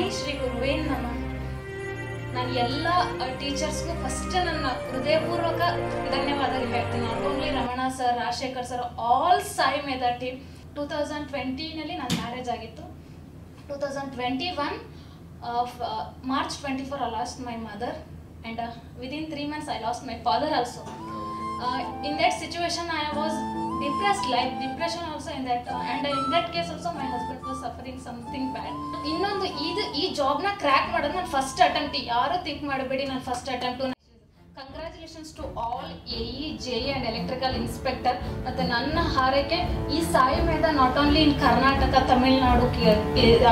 ತಸ್ಮೈ ಶ್ರೀ ಗುರುವೇ ನಮಃ. ನಾನು ಎಲ್ಲ ಟೀಚರ್ಸ್ಗೂ ಫಸ್ಟ್ ನನ್ನ ಹೃದಯಪೂರ್ವಕ ಧನ್ಯವಾದಗಳು ಹೇಳ್ತೀನಿ. Not only Ramana sir, Rajashekar sir, all Sai Medha team. 2020ನಲ್ಲಿ ನನ್ನ ಮ್ಯಾರೇಜ್ ಆಗಿತ್ತು. 2021 March 24 I lost my mother, and within 3 months I lost my father also. In that situation I was depressed, like depression also in that, and in that case also my husband was suffering something bad. ಇನ್ನೊಂದು ಈ ಜಾಬ್ನ crack ಮಾಡೋದು ನನ್ನ first attempt. ಯಾರು think ಮಾಡಬೇಡಿ, ನನ್ನ first attempt. Congratulations to all AE, JE and electrical inspector. ಮತ್ತು ನನ್ನ ಹಾರೈಕೆ ಈ Sai Medha not only in Karnataka, Tamil Nadu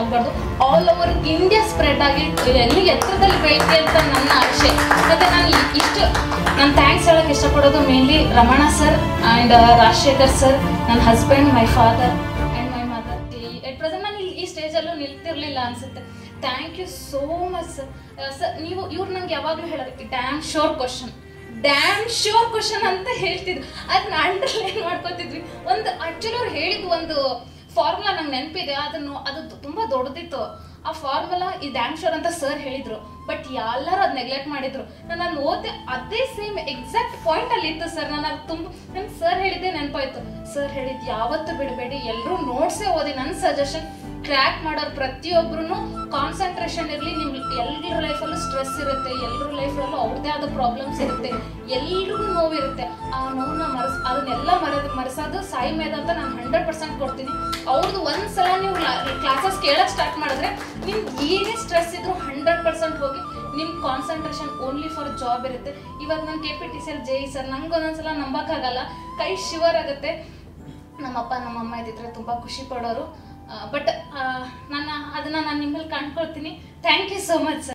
ಆಗಬಾರ್ದು, ಆಲ್ ಓವರ್ ಇಂಡಿಯಾ ಸ್ಪ್ರೆಡ್ ಆಗಿ ಎಲ್ಲಿ ಎತ್ತರದಲ್ಲಿ ಬೆಳೀಲಿ ಅಂತ ನನ್ನ ಆಶೆ. ಮತ್ತು ನಾನು ಥ್ಯಾಂಕ್ಸ್ ಹೇಳೋಕ್ಕೆ ಇಷ್ಟಪಡೋದು mainly Ramana sir and Rajashekar sir, ನನ್ನ husband, my father and my mother. At present ನಾನು ಈ ಸ್ಟೇಜಲ್ಲೂ ನಿಲ್ತಿರಲಿಲ್ಲ ಅನಿಸುತ್ತೆ. Thank you so much sir. Sir ಇವ್ರು ನಂಗೆ ಯಾವಾಗಲೂ ಹೇಳೋದಕ್ಕೆ ಡ್ಯಾಮ್ ಶೋರ್ ಕ್ವಶನ್ ಅಂತ ಹೇಳ್ತಿದ್ರು. ಅದನ್ನ ಅಂಡರ್ಲೈನ್ ಮಾಡ್ಕೊತಿದ್ವಿ. ಆ್ಯಕ್ಚುಲಿ ಅವ್ರು ಹೇಳಿದ್ದು ಒಂದು ಫಾರ್ಮುಲಾ ನಂಗೆ ನೆನಪಿದೆ. ಅದು ತುಂಬ ದೊಡ್ಡದಿತ್ತು. ಆ ಫಾರ್ಮುಲಾ ಈ ಡ್ಯಾಮ್ ಶೋರ್ ಅಂತ ಸರ್ ಹೇಳಿದ್ರು, ಬಟ್ ಎಲ್ಲರೂ ಅದು ನೆಗ್ಲೆಕ್ಟ್ ಮಾಡಿದ್ರು. ನಾನು ಓದಿದೆ, ಅದೇ ಸೇಮ್ ಎಕ್ಸಾಕ್ಟ್ ಪಾಯಿಂಟ್ ಅಲ್ಲಿ ಇತ್ತು ಸರ್. ನನ್ಗೆ ಸರ್ ಹೇಳಿದ್ದೆ ನೆನಪಾಯ್ತು. ಸರ್ ಹೇಳಿದ್ದು ಯಾವತ್ತೂ ಬಿಡಬೇಡಿ, ಎಲ್ಲರೂ ನೋಟ್ಸೇ ಓದಿ. ನನ್ನ ಸಜೆಷನ್, ಕ್ರ್ಯಾಕ್ ಮಾಡೋರು ಪ್ರತಿಯೊಬ್ಬರೂ ಕಾನ್ಸಂಟ್ರೇಷನ್ ಇರಲಿ. ಎಲ್ಲರ ಲೈಫಲ್ಲೂ ಸ್ಟ್ರೆಸ್ ಇರುತ್ತೆ, ಎಲ್ಲರ ಲೈಫಲ್ಲೂ ಅವ್ರದ್ದೇ ಆದ ಪ್ರಾಬ್ಲಮ್ಸ್ ಇರುತ್ತೆ, ಎಲ್ರಿಗೂ ನೋವಿರುತ್ತೆ. ಆ ನೋವನ್ನ ಅದನ್ನೆಲ್ಲ ಮರೆಸೋದು ಸಾಯಿ ಮೇಧಾ ಅಂತ ನಾನು 100% ಕೊಡ್ತೀನಿ. ಅವ್ರದ್ದು ಒಂದ್ಸಲ ನೀವು ಕ್ಲಾಸಸ್ ಕೇಳಕ್ಕೆ ಸ್ಟಾರ್ಟ್ ಮಾಡಿದ್ರೆ ನಿಮ್ಗೆ ಏನೇ ಸ್ಟ್ರೆಸ್ ಇದ್ರೂ 100% ಹೋಗಿ ನಿಮ್ಮ ಕಾನ್ಸಂಟ್ರೇಷನ್ ಓನ್ಲಿ ಫಾರ್ ಜಾಬ್ ಇರುತ್ತೆ. ಇವಾಗ ನಾನು KPTCL JE ಸರ್, ನಂಗೆ ಒಂದೊಂದ್ಸಲ ನಂಬೋಕ್ಕಾಗಲ್ಲ, ಕೈ ಶಿವರ್ ಆಗುತ್ತೆ. ನಮ್ಮಪ್ಪ ನಮ್ಮಮ್ಮ ಇದ್ದಿದ್ರೆ ತುಂಬ ಖುಷಿ ಪಡೋರು. ಬಟ್ ಅದನ್ನು ನಾನು ನಿಮ್ಮಲ್ಲಿ ಕಂಡ್ಕೊಳ್ತೀನಿ. Thank you so much sir.